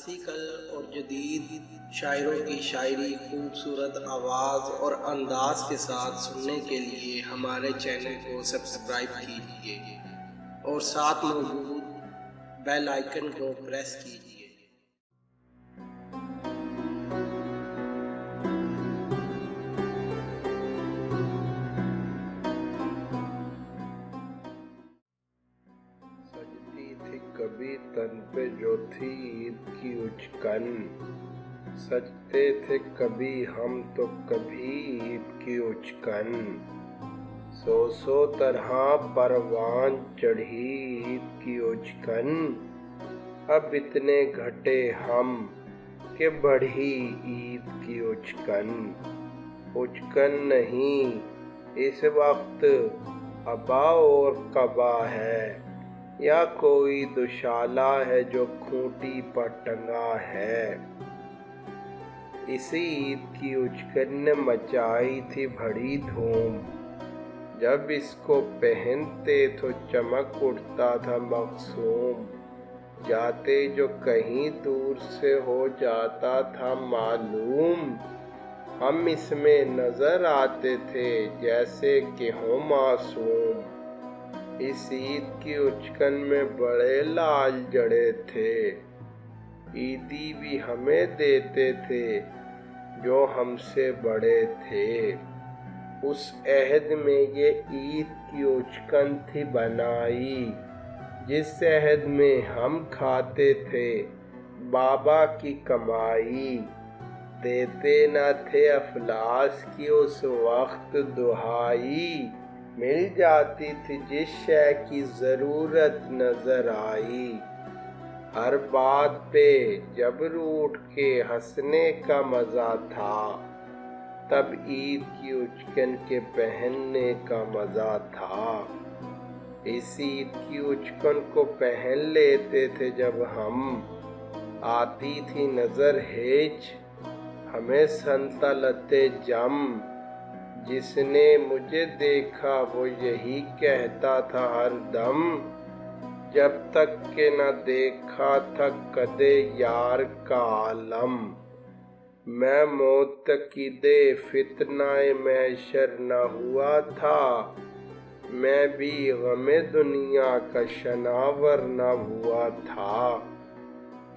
Classical اور جدید شاعروں کی شاعری خوبصورت آواز اور انداز کے ساتھ سننے کے لیے ہمارے چینل کو سبسکرائب کیجیے اور ساتھ موجود بیل آئیکن کو پریس کیجیے۔ سجتی تھی کبھی تن پہ جو تھی عید کی اچکن، سجتے تھے کبھی ہم تو کبھی عید کی اچکن، سو طرح پروان چڑھی عید کی اچکن، اب اتنے گھٹے ہم کہ بڑھی عید کی اچکن، اچکن نہیں اس وقت ابا اور قبا ہے، یا کوئی دوشالہ ہے جو کھوٹی پر ٹنگا ہے۔ اسی عید کی اچکن نے مچائی تھی بڑی دھوم، جب اس کو پہنتے تو چمک اٹھتا تھا معصوم، جاتے جو کہیں دور سے ہو جاتا تھا معلوم، ہم اس میں نظر آتے تھے جیسے کہ ہوں معصوم۔ اس عید کی اچکن میں بڑے لال جڑے تھے، عیدی بھی ہمیں دیتے تھے جو ہم سے بڑے تھے، اس عہد میں یہ عید کی اچکن تھی بنائی، جس عہد میں ہم کھاتے تھے بابا کی کمائی، دیتے نہ تھے افلاس کی اس وقت دہائی، مل جاتی تھی جس شے کی ضرورت نظر آئی، ہر بات پہ جب روٹھ کے ہنسنے کا مزہ تھا، تب عید کی اچکن کے پہننے کا مزہ تھا۔ اس عید کی اچکن کو پہن لیتے تھے جب ہم، آتی تھی نظر ہیچ ہمیں سنتلت جم، جس نے مجھے دیکھا وہ یہی کہتا تھا ہر دم، جب تک کہ نہ دیکھا تھا کدے یار کا عالم، میں معتقد فتنہ محشر نہ ہوا تھا، میں بھی غم دنیا کا شناور نہ ہوا تھا۔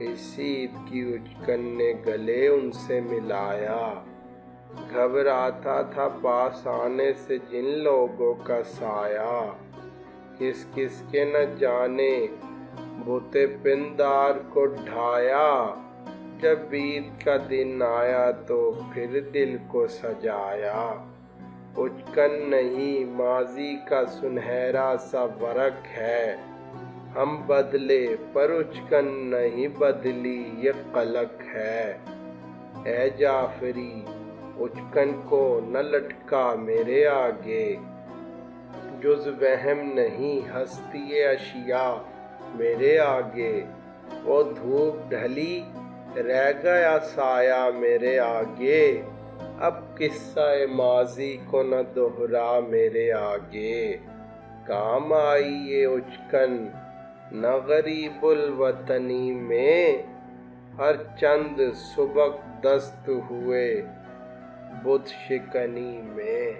اس عید کی اچکن نے گلے ان سے ملایا، گھبراتا تھا پاس آنے سے جن لوگوں کا سایہ، کس کس کے نہ جانے بت پندار کو ڈھایا، جب عید کا دن آیا تو پھر دل کو سجایا، اچکن نہیں ماضی کا سنہرا سا ورق ہے، ہم بدلے پر اچکن نہیں بدلی یہ قلق ہے، اے جعفری اچکن کو نہ لٹکا میرے آگے، جز وہم نہیں ہستی اشیاء میرے آگے، وہ دھوپ ڈھلی رہ گیا سایہ میرے آگے، اب قصہ ماضی کو نہ دہرا میرے آگے، کام آئی یہ اچکن نہ غریب الوطنی میں، ہر چند سبک دست ہوئے بت شکنی میں۔